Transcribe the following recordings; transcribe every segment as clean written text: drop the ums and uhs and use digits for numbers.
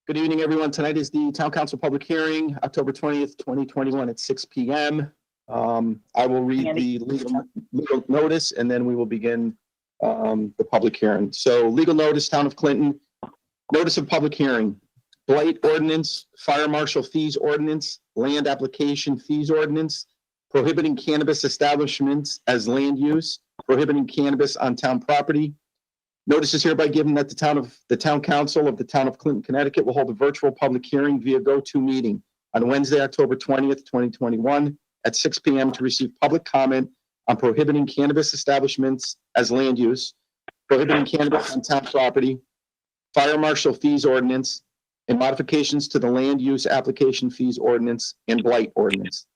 Good evening, everyone. Tonight is the Town Council public hearing, October 20th, 2021 at 6 p.m. I will read the legal notice and then we will begin the public hearing. So legal notice, Town of Clinton, notice of public hearing, Blight Ordinance, Fire Marshal Fees Ordinance, Land Application Fees Ordinance, prohibiting cannabis establishments as land use, prohibiting cannabis on town property. Notice is hereby given that the Town Council of the Town of Clinton, Connecticut will hold a virtual public hearing via GoTo meeting on Wednesday, October 20th, 2021 at 6 p.m. to receive public comment on prohibiting cannabis establishments as land use, prohibiting cannabis on town property, Fire Marshal Fees Ordinance, and modifications to the Land Use Application Fees Ordinance and Blight Ordinance.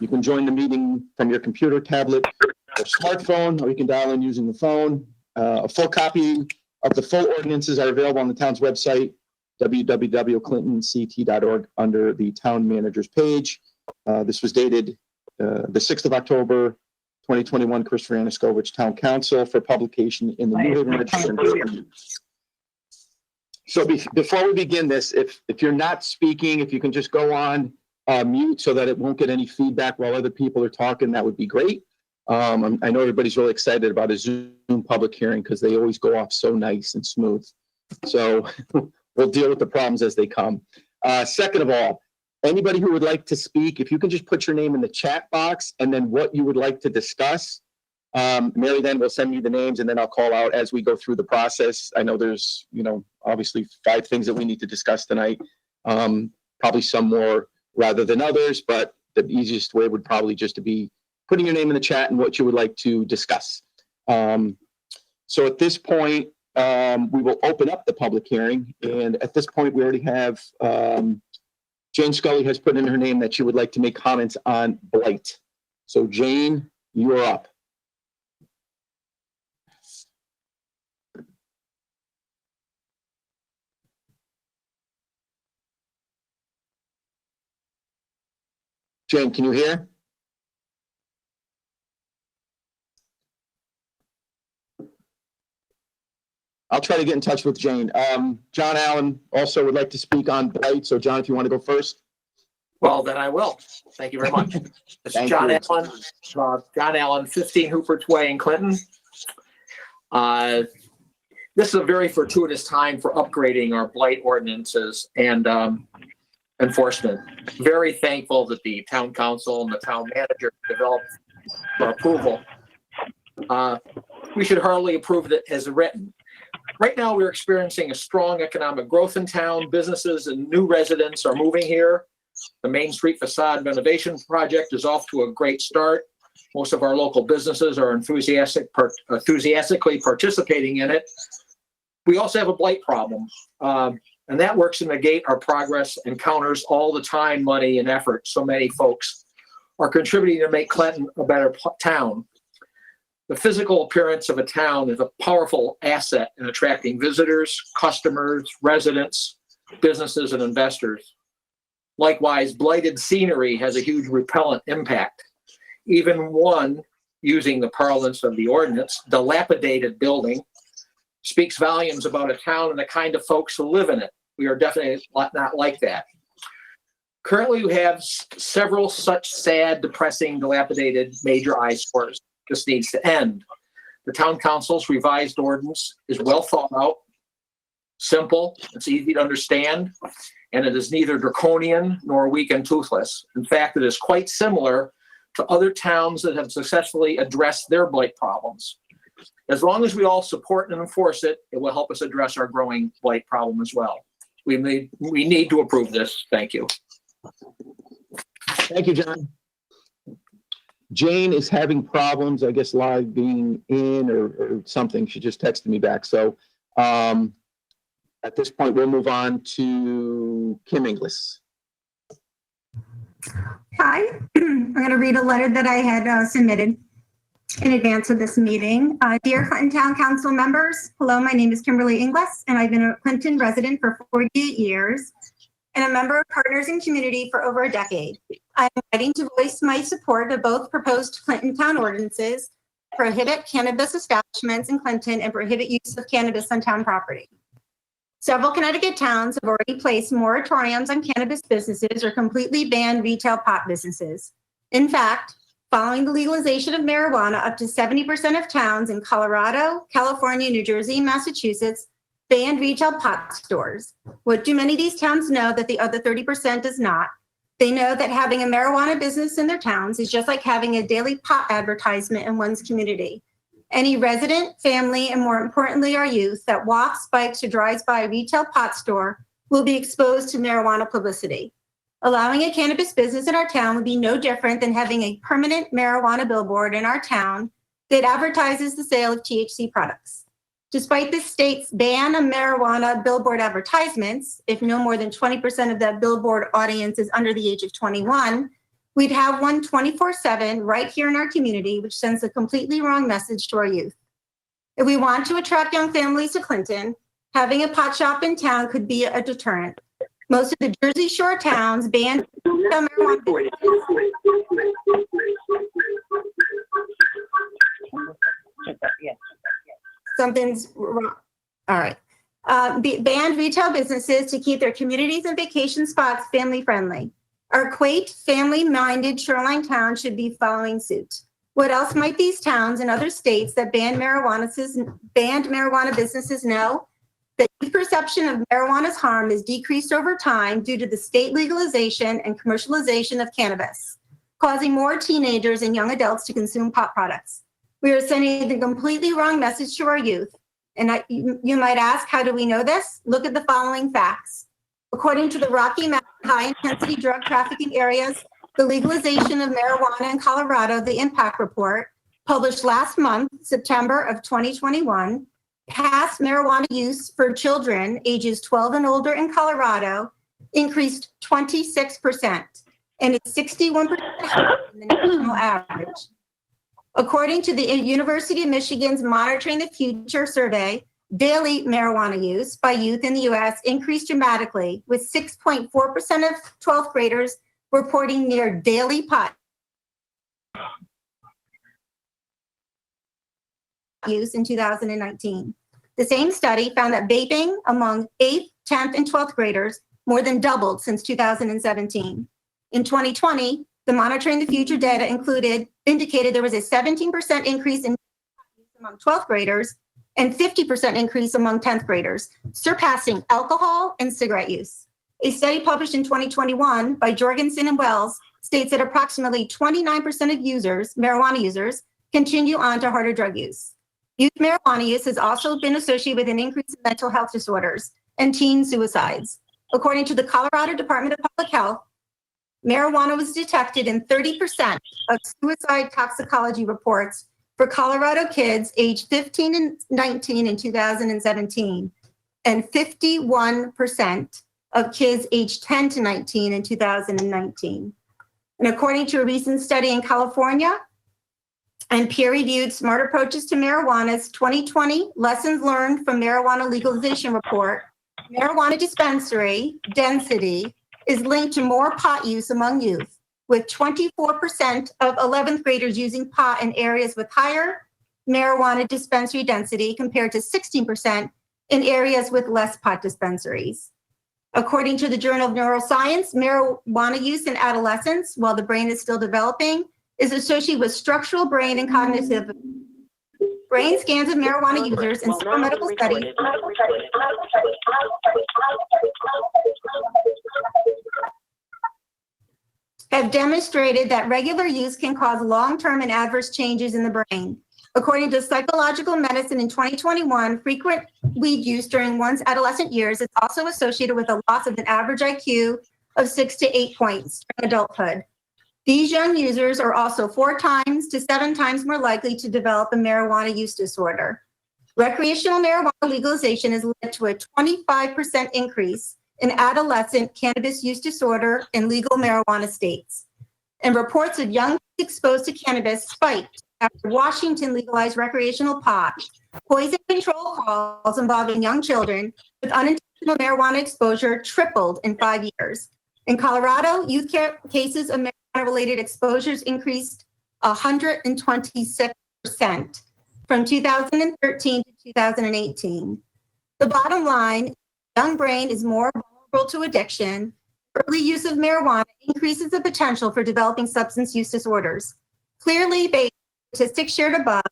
You can join the meeting from your computer, tablet, or smartphone, or you can dial in using the phone. A full copy of the full ordinances are available on the town's website, www.clintonct.org, under the town manager's page. This was dated the 6th of October, 2021, Christopher Aniskowicz, Town Council, for publication in the New Haven Register. So before we begin this, if you're not speaking, if you can just go on mute so that it won't get any feedback while other people are talking, that would be great. I know everybody's really excited about a Zoom public hearing because they always go off so nice and smooth. So we'll deal with the problems as they come. Second of all, anybody who would like to speak, if you can just put your name in the chat box and then what you would like to discuss. Mary then will send me the names and then I'll call out as we go through the process. I know there's, obviously 5 things that we need to discuss tonight. Probably some more rather than others, but the easiest way would probably just to be putting your name in the chat and what you would like to discuss. So at this point, we will open up the public hearing. And at this point, we already have Jane Scully has put in her name that she would like to make comments on blight. So Jane, you are up. Jane, can you hear? I'll try to get in touch with Jane. John Allen also would like to speak on blight. So John, if you want to go first. Well, then I will. Thank you very much. This is John Allen, John Allen, 15 Hooper's Way in Clinton. This is a very fortuitous time for upgrading our blight ordinances and enforcement. Very thankful that the town council and the town manager developed for approval. We should hardly approve it as written. Right now, we're experiencing a strong economic growth in town. Businesses and new residents are moving here. The Main Street facade renovation project is off to a great start. Most of our local businesses are enthusiastically participating in it. We also have a blight problem, and that works to negate our progress and counters all the time, money, and effort so many folks are contributing to make Clinton a better town. The physical appearance of a town is a powerful asset in attracting visitors, customers, residents, businesses, and investors. Likewise, blighted scenery has a huge repellent impact. Even one, using the parlance of the ordinance, dilapidated building, speaks volumes about a town and the kind of folks who live in it. We are definitely not like that. Currently, we have several such sad, depressing, dilapidated major eyesores. This needs to end. The town council's revised ordinance is well thought out, simple, it's easy to understand, and it is neither draconian nor weak and toothless. In fact, it is quite similar to other towns that have successfully addressed their blight problems. As long as we all support and enforce it, it will help us address our growing blight problem as well. We need to approve this. Thank you. Thank you, John. Jane is having problems, I guess, live being in or something. She just texted me back. So at this point, we'll move on to Kim Inglis. Hi, I'm going to read a letter that I had submitted in advance of this meeting. Dear Clinton Town Council members, hello, my name is Kimberly Inglis, and I've been a Clinton resident for 48 years and a member of Partners in Community for over a decade. I'm writing to voice my support of both proposed Clinton town ordinances, prohibit cannabis establishments in Clinton and prohibit use of cannabis on town property. Several Connecticut towns have already placed moratoriums on cannabis businesses or completely banned retail pot businesses. In fact, following the legalization of marijuana, up to 70% of towns in Colorado, California, New Jersey, and Massachusetts banned retail pot stores. What do many of these towns know that the other 30% does not? They know that having a marijuana business in their towns is just like having a daily pot advertisement in one's community. Any resident, family, and more importantly, our youth that walks, bikes, or drives by a retail pot store will be exposed to marijuana publicity. Allowing a cannabis business in our town would be no different than having a permanent marijuana billboard in our town that advertises the sale of THC products. Despite the state's ban on marijuana billboard advertisements, if no more than 20% of that billboard audience is under the age of 21, we'd have one 24/7 right here in our community, which sends a completely wrong message to our youth. If we want to attract young families to Clinton, having a pot shop in town could be a deterrent. Most of the Jersey Shore towns banned marijuana. Something's wrong. All right. Banned retail businesses to keep their communities and vacation spots family friendly. Our quaint, family-minded shoreline town should be following suit. What else might these towns and other states that banned marijuana businesses know? The perception of marijuana's harm is decreased over time due to the state legalization and commercialization of cannabis, causing more teenagers and young adults to consume pot products. We are sending the completely wrong message to our youth. And you might ask, how do we know this? Look at the following facts. According to the Rocky Mountain high-intensity drug trafficking areas, the legalization of marijuana in Colorado, the Impact Report, published last month, September of 2021, past marijuana use for children ages 12 and older in Colorado increased 26%, and it's 61% higher than the national average. According to the University of Michigan's Monitoring the Future survey, daily marijuana use by youth in the U.S. increased dramatically, with 6.4% of 12th graders reporting near daily pot use in 2019. The same study found that vaping among 8th, 10th, and 12th graders more than doubled since 2017. In 2020, the Monitoring the Future data indicated there was a 17% increase in use among 12th graders and 50% increase among 10th graders, surpassing alcohol and cigarette use. A study published in 2021 by Jorgensen and Wells states that approximately 29% of marijuana users, continue on to harder drug use. Youth marijuana use has also been associated with an increase in mental health disorders and teen suicides. According to the Colorado Department of Public Health, marijuana was detected in 30% of suicide toxicology reports for Colorado kids aged 15 and 19 in 2017, and 51% of kids aged 10 to 19 in 2019. And according to a recent study in California and peer-reviewed Smart Approaches to Marijuana's 2020 Lessons Learned from Marijuana Legalization report, marijuana dispensary density is linked to more pot use among youth, with 24% of 11th graders using pot in areas with higher marijuana dispensary density compared to 16% in areas with less pot dispensaries. According to the Journal of Neuroscience, marijuana use in adolescence, while the brain is still developing, is associated with structural brain and cognitive. Brain scans of marijuana users in several medical studies have demonstrated that regular use can cause long-term and adverse changes in the brain. According to Psychological Medicine in 2021, frequent weed use during one's adolescent years is also associated with a loss of an average IQ of 6 to 8 points during adulthood. These young users are also 4 times to 7 times more likely to develop a marijuana use disorder. Recreational marijuana legalization has led to a 25% increase in adolescent cannabis use disorder in legal marijuana states. And reports of young exposed to cannabis spiked after Washington legalized recreational pot. Poison control calls involving young children with unintentional marijuana exposure tripled in 5 years. In Colorado, youth cases of marijuana-related exposures increased 126% from 2013 to 2018. The bottom line, young brain is more vulnerable to addiction. Early use of marijuana increases the potential for developing substance use disorders. Clearly, based on statistics shared above,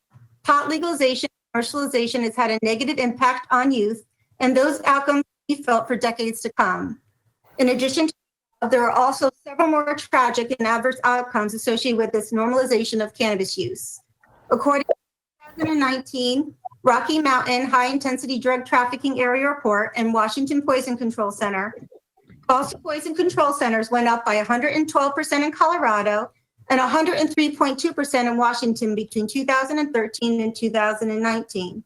pot legalization and commercialization has had a negative impact on youth, and those outcomes will be felt for decades to come. In addition to that, there are also several more tragic and adverse outcomes associated with this normalization of cannabis use. According to the 2019 Rocky Mountain High Intensity Drug Trafficking Area Report and Washington Poison Control Center, calls to poison control centers went up by 112% in Colorado and 103.2% in Washington between 2013 and 2019.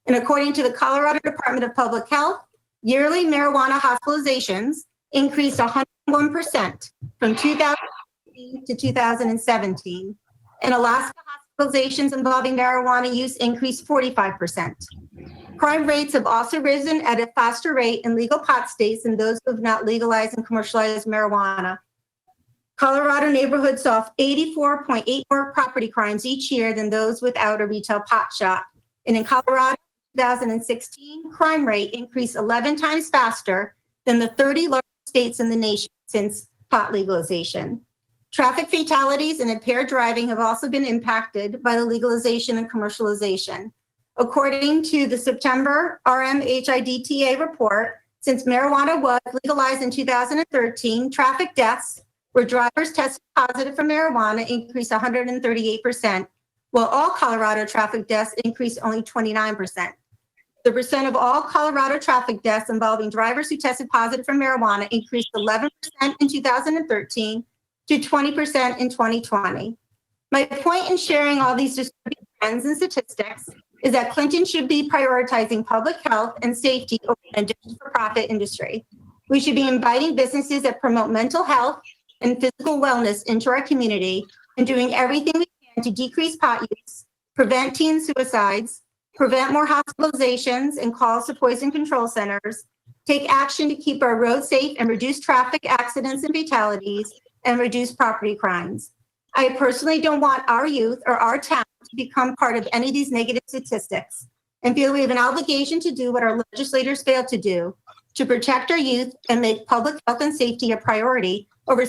And according to the Colorado Department of Public Health, yearly marijuana hospitalizations increased 101% from 2015 to 2017. In Alaska, hospitalizations involving marijuana use increased 45%. Crime rates have also risen at a faster rate in legal pot states than those who have not legalized and commercialized marijuana. Colorado neighborhoods saw 84.8 more property crimes each year than those without a retail pot shop. And in Colorado, 2016, crime rate increased 11 times faster than the 30 largest states in the nation since pot legalization. Traffic fatalities and impaired driving have also been impacted by the legalization and commercialization. According to the September RMHIDTA report, since marijuana was legalized in 2013, traffic deaths where drivers tested positive for marijuana increased 138%, while all Colorado traffic deaths increased only 29%. The percent of all Colorado traffic deaths involving drivers who tested positive for marijuana increased 11% in 2013 to 20% in 2020. My point in sharing all these disturbing trends and statistics is that Clinton should be prioritizing public health and safety over an addiction for profit industry. We should be inviting businesses that promote mental health and physical wellness into our community and doing everything we can to decrease pot use, prevent teen suicides, prevent more hospitalizations and calls to poison control centers, take action to keep our roads safe and reduce traffic accidents and fatalities, and reduce property crimes. I personally don't want our youth or our town to become part of any of these negative statistics and feel we have an obligation to do what our legislators failed to do, to protect our youth and make public health and safety a priority over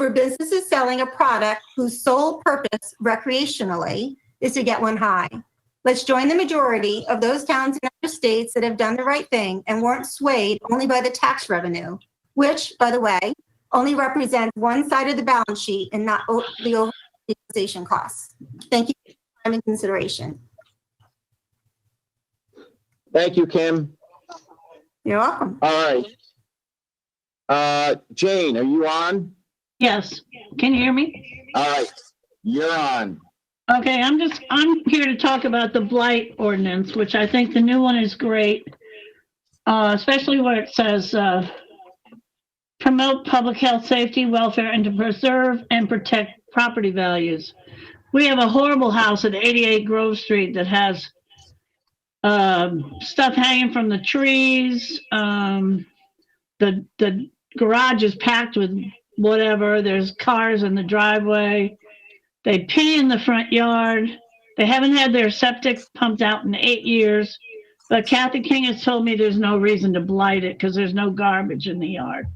businesses selling a product whose sole purpose recreationally is to get one high. Let's join the majority of those towns and other states that have done the right thing and weren't swayed only by the tax revenue, which, by the way, only represents one side of the balance sheet and not the overall legalization costs. Thank you for your time and consideration. Thank you, Kim. You're welcome. All right. Jane, are you on? Yes. Can you hear me? All right. You're on. Okay, I'm here to talk about the Blight Ordinance, which I think the new one is great, especially where it says promote public health, safety, welfare, and to preserve and protect property values. We have a horrible house at 88 Grove Street that has stuff hanging from the trees. The garage is packed with whatever. There's cars in the driveway. They pee in the front yard. They haven't had their septic pumped out in 8 years. But Kathy King has told me there's no reason to blight it because there's no garbage in the yard.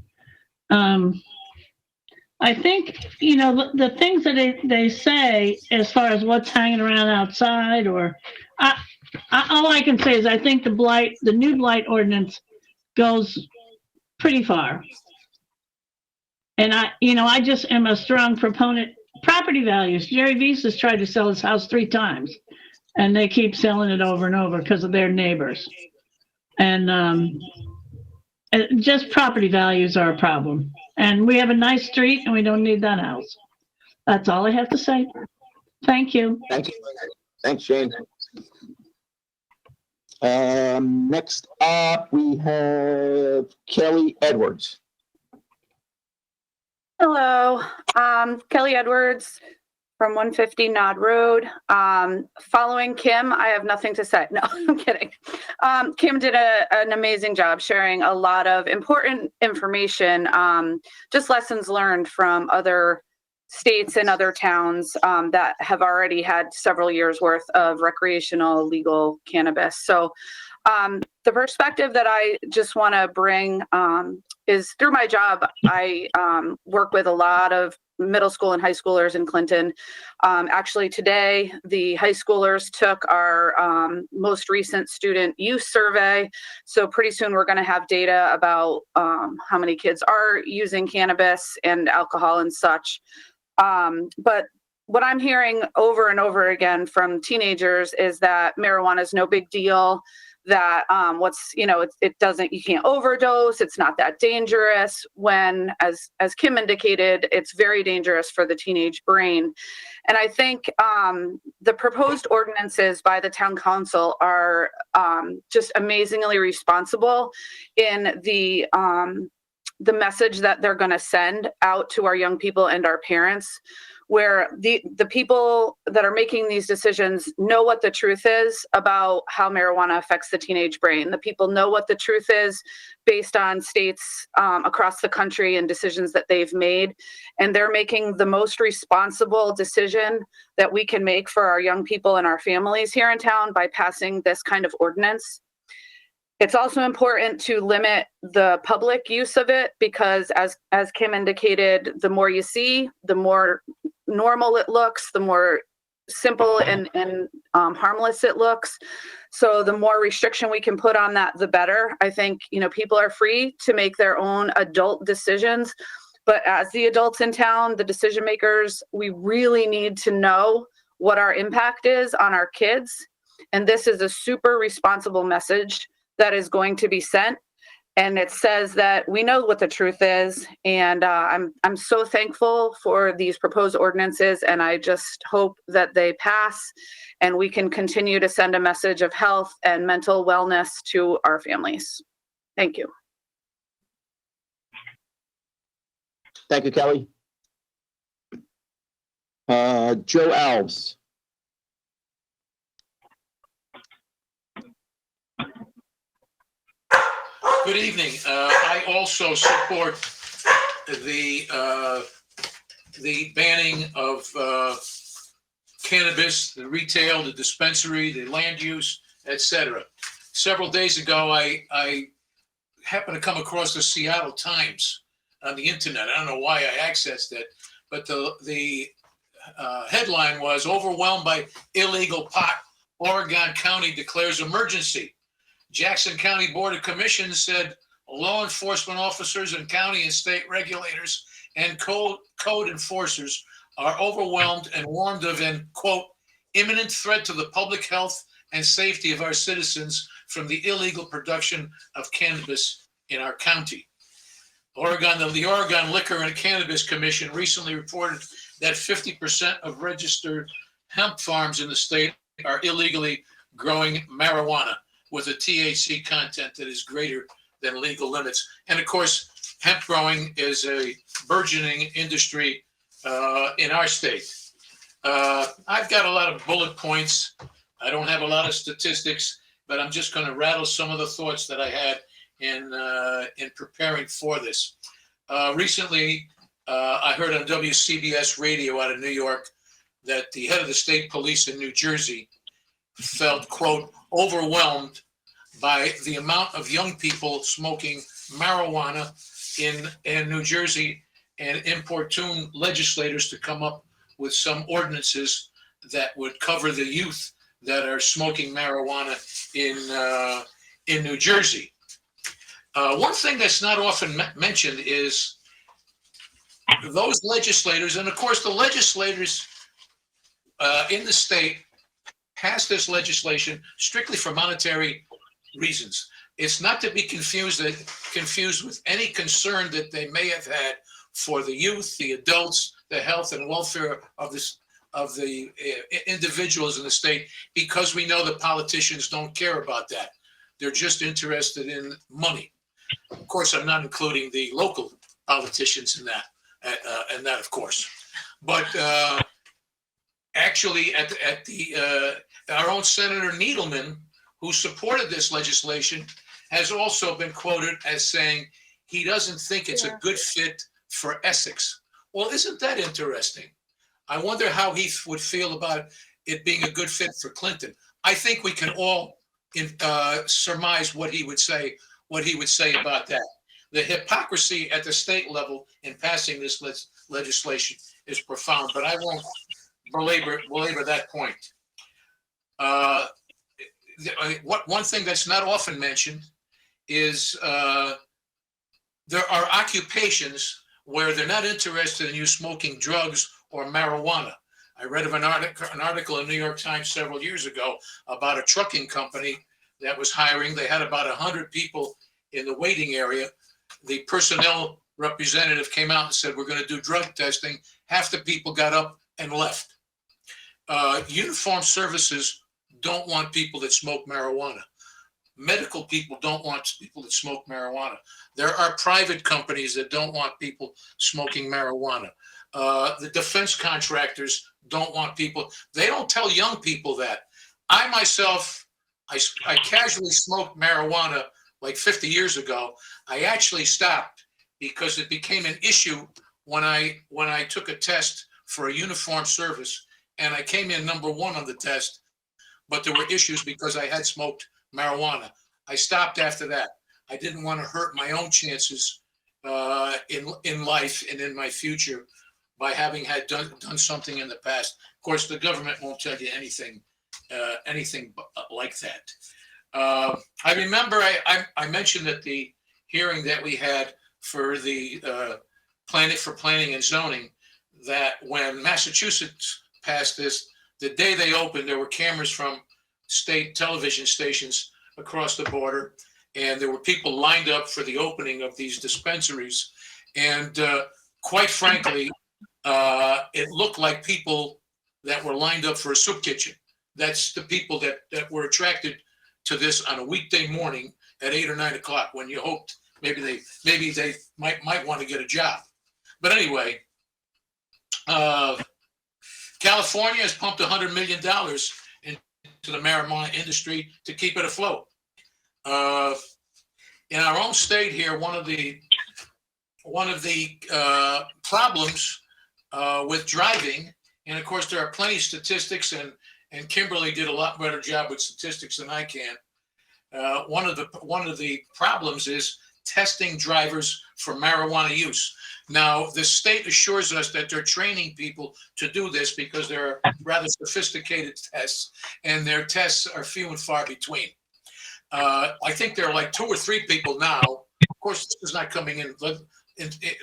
I think, the things that they say as far as what's hanging around outside all I can say is I think the new Blight Ordinance goes pretty far. And I just am a strong proponent. Property values. Jerry Vies has tried to sell his house 3 times and they keep selling it over and over because of their neighbors. And just property values are a problem. And we have a nice street and we don't need that house. That's all I have to say. Thank you. Thank you. Thanks, Jane. Next up, we have Kelly Edwards. Hello, Kelly Edwards from 150 Nod Road. Following Kim, I have nothing to say. No, I'm kidding. Kim did an amazing job sharing a lot of important information, just lessons learned from other states and other towns that have already had several years worth of recreational legal cannabis. So The perspective that I just want to bring is through my job, I work with a lot of middle school and high schoolers in Clinton. Actually, today, the high schoolers took our most recent student youth survey. So pretty soon we're going to have data about how many kids are using cannabis and alcohol and such. But what I'm hearing over and over again from teenagers is that marijuana is no big deal, that it doesn't, you can't overdose, it's not that dangerous, when as Kim indicated, it's very dangerous for the teenage brain. And I think the proposed ordinances by the town council are just amazingly responsible in the message that they're going to send out to our young people and our parents, where the people that are making these decisions know what the truth is about how marijuana affects the teenage brain. The people know what the truth is based on states across the country and decisions that they've made. And they're making the most responsible decision that we can make for our young people and our families here in town by passing this kind of ordinance. It's also important to limit the public use of it, because as Kim indicated, the more you see, the more normal it looks, the more simple and harmless it looks. So the more restriction we can put on that, the better. I think, people are free to make their own adult decisions, but as the adults in town, the decision makers, we really need to know what our impact is on our kids. And this is a super responsible message that is going to be sent. And it says that we know what the truth is. And I'm so thankful for these proposed ordinances. And I just hope that they pass and we can continue to send a message of health and mental wellness to our families. Thank you. Thank you, Kelly. Joe Alves. Good evening. I also support the banning of cannabis, the retail, the dispensary, the land use, etc. Several days ago, I happened to come across the Seattle Times on the internet. I don't know why I accessed it, but the headline was "Overwhelmed by illegal pot, Oregon County declares emergency." Jackson County Board of Commissioners said law enforcement officers and county and state regulators and code enforcers are overwhelmed and warned of an, quote, imminent threat to the public health and safety of our citizens from the illegal production of cannabis in our county. The Oregon Liquor and Cannabis Commission recently reported that 50% of registered hemp farms in the state are illegally growing marijuana with a THC content that is greater than legal limits. And of course, hemp growing is a burgeoning industry in our state. I've got a lot of bullet points. I don't have a lot of statistics, but I'm just going to rattle some of the thoughts that I had in preparing for this. Recently, I heard on WCBS radio out of New York that the head of the state police in New Jersey felt, quote, overwhelmed by the amount of young people smoking marijuana in New Jersey, and importune legislators to come up with some ordinances that would cover the youth that are smoking marijuana in New Jersey. One thing that's not often mentioned is those legislators, and of course the legislators in the state passed this legislation strictly for monetary reasons. It's not to be confused with any concern that they may have had for the youth, the adults, the health and welfare of the individuals in the state, because we know the politicians don't care about that. They're just interested in money. Of course, I'm not including the local politicians in that, of course. But actually, our own Senator Needleman, who supported this legislation, has also been quoted as saying he doesn't think it's a good fit for Essex. Well, isn't that interesting? I wonder how he would feel about it being a good fit for Clinton. I think we can all surmise what he would say about that. The hypocrisy at the state level in passing this legislation is profound, but I won't belabor that point. One thing that's not often mentioned is there are occupations where they're not interested in you smoking drugs or marijuana. I read of an article in the New York Times several years ago about a trucking company that was hiring. They had about 100 people in the waiting area. The personnel representative came out and said, we're going to do drug testing. Half the people got up and left. Uniformed services don't want people that smoke marijuana. Medical people don't want people that smoke marijuana. There are private companies that don't want people smoking marijuana. The defense contractors don't want people. They don't tell young people that. I myself, I casually smoked marijuana like 50 years ago. I actually stopped because it became an issue when I took a test for a uniformed service, and I came in number 1 on the test, but there were issues because I had smoked marijuana. I stopped after that. I didn't want to hurt my own chances in life and in my future by having had done something in the past. Of course, the government won't tell you anything like that. I remember I mentioned at the hearing that we had for the planning and zoning that when Massachusetts passed this, the day they opened, there were cameras from state television stations across the border, and there were people lined up for the opening of these dispensaries. And quite frankly, it looked like people that were lined up for a soup kitchen. That's the people that were attracted to this on a weekday morning at 8 or 9 o'clock when you hoped maybe they might want to get a job. But anyway, California has pumped $100 million into the marijuana industry to keep it afloat. In our own state here, one of the problems with driving, and of course there are plenty of statistics, and Kimberly did a lot better job with statistics than I can. One of the problems is testing drivers for marijuana use. Now, the state assures us that they're training people to do this because they're rather sophisticated tests, and their tests are few and far between. I think there are like 2 or 3 people now. Of course, this is not coming in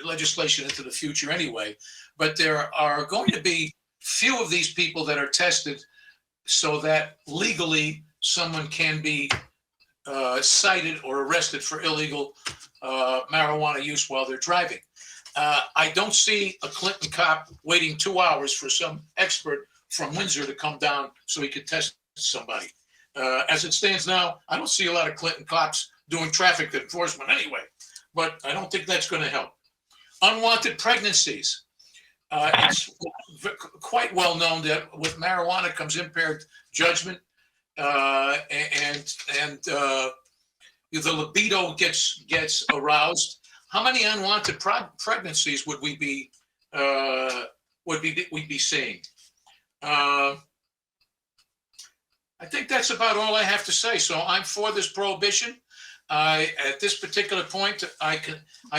legislation into the future anyway, but there are going to be few of these people that are tested so that legally someone can be cited or arrested for illegal marijuana use while they're driving. I don't see a Clinton cop waiting 2 hours for some expert from Windsor to come down so he could test somebody. As it stands now, I don't see a lot of Clinton cops doing traffic enforcement anyway, but I don't think that's going to help. Unwanted pregnancies. It's quite well known that with marijuana comes impaired judgment, and the libido gets aroused. How many unwanted pregnancies would we be seeing? I think that's about all I have to say. So I'm for this prohibition. At this particular point, I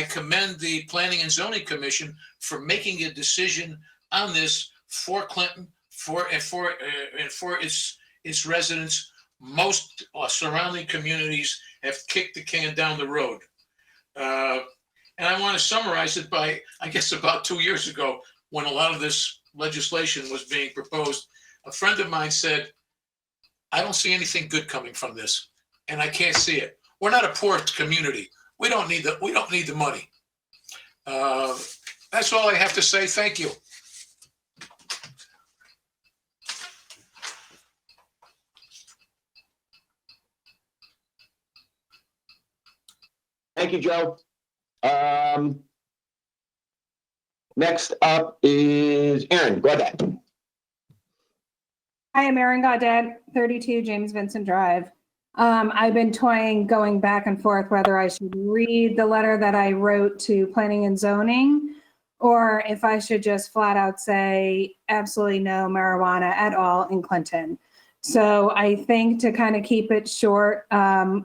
commend the Planning and Zoning Commission for making a decision on this for Clinton, for its residents. Most surrounding communities have kicked the can down the road. And I want to summarize it by, I guess, about 2 years ago, when a lot of this legislation was being proposed. A friend of mine said, I don't see anything good coming from this, and I can't see it. We're not a poor community. We don't need the money. That's all I have to say. Thank you. Thank you, Joe. Next up is Aaron. Go ahead. Hi, I'm Erin Gaudet, 32 James Vincent Drive. I've been toying going back and forth whether I should read the letter that I wrote to Planning and Zoning, or if I should just flat out say absolutely no marijuana at all in Clinton. So I think to kind of keep it short,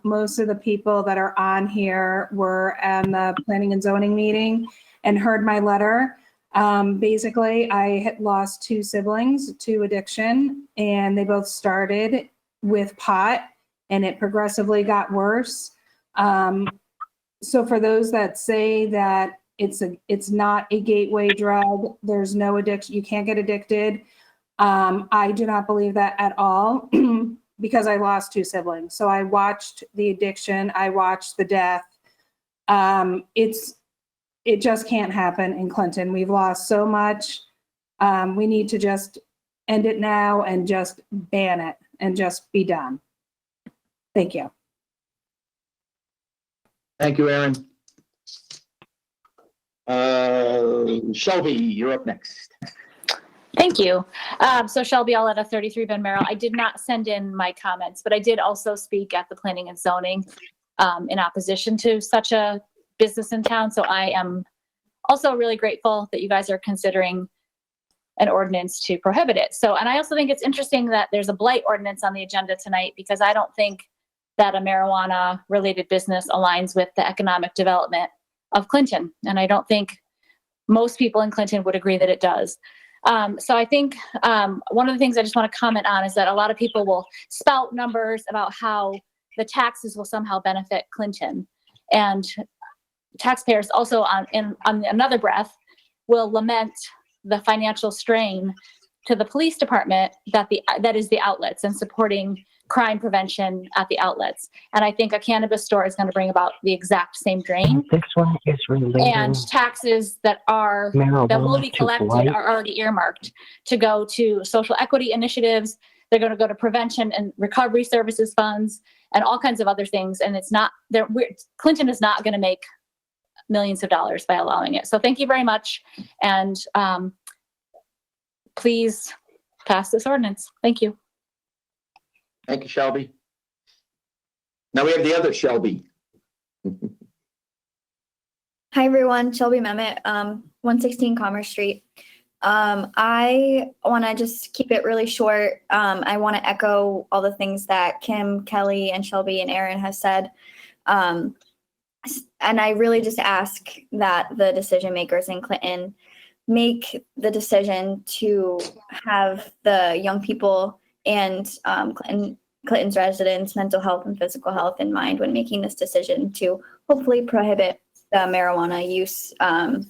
most of the people that are on here were at the planning and zoning meeting and heard my letter. Basically, I had lost 2 siblings to addiction, and they both started with pot, and it progressively got worse. So for those that say that it's not a gateway drug, there's no addiction, you can't get addicted. I do not believe that at all because I lost 2 siblings. So I watched the addiction, I watched the death. It just can't happen in Clinton. We've lost so much. We need to just end it now and just ban it and just be done. Thank you. Thank you, Aaron. Shelby, you're up next. Thank you. So Shelby Allett at 33 Ben Merrill. I did not send in my comments, but I did also speak at the planning and zoning in opposition to such a business in town. So I am also really grateful that you guys are considering an ordinance to prohibit it. So, and I also think it's interesting that there's a blight ordinance on the agenda tonight, because I don't think that a marijuana related business aligns with the economic development of Clinton. And I don't think most people in Clinton would agree that it does. So I think one of the things I just want to comment on is that a lot of people will spout numbers about how the taxes will somehow benefit Clinton. And taxpayers also on another breath will lament the financial strain to the police department that is the outlets and supporting crime prevention at the outlets. And I think a cannabis store is going to bring about the exact same drain. This one is related. And taxes that will be collected are already earmarked to go to social equity initiatives. They're going to go to prevention and recovery services funds and all kinds of other things. And it's not there. Clinton is not going to make millions of dollars by allowing it. So thank you very much. And please pass this ordinance. Thank you. Thank you, Shelby. Now we have the other Shelby. Hi, everyone. Shelby Mehmet, 116 Commerce Street. I want to just keep it really short. I want to echo all the things that Kim, Kelly, and Shelby and Aaron has said. And I really just ask that the decision makers in Clinton make the decision to have the young people and Clinton's residents' mental health and physical health in mind when making this decision to hopefully prohibit the marijuana use and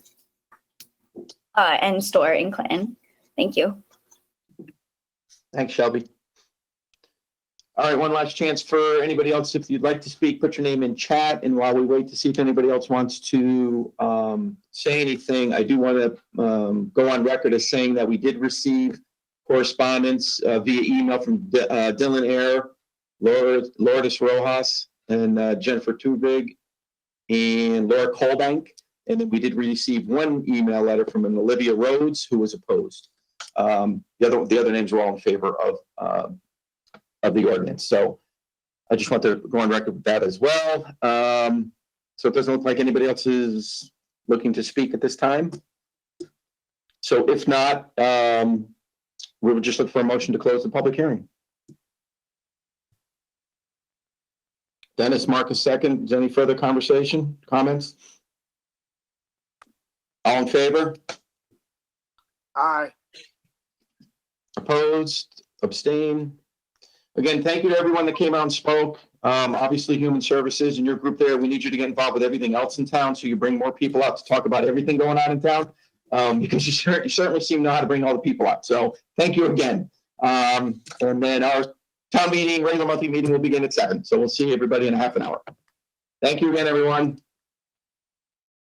store in Clinton. Thank you. Thanks, Shelby. All right, one last chance for anybody else. If you'd like to speak, put your name in chat. And while we wait to see if anybody else wants to say anything, I do want to go on record as saying that we did receive correspondence via email from Dylan Ayer, Lourdes Rojas, and Jennifer Tubig, and Laura Colbank. And then we did receive one email letter from an Olivia Rhodes, who was opposed. The other names were all in favor of the ordinance. So I just want to go on record with that as well. So it doesn't look like anybody else is looking to speak at this time. So if not, we would just look for a motion to close the public hearing. Dennis, Marcus, second. Is there any further comments? All in favor? Aye. Opposed? Abstain? Again, thank you to everyone that came out and spoke. Obviously, Human Services and your group there, we need you to get involved with everything else in town, so you bring more people out to talk about everything going on in town, because you certainly seem to know how to bring all the people out. So thank you again. And then our town meeting, regular monthly meeting will begin at 7. So we'll see everybody in a half an hour. Thank you again, everyone.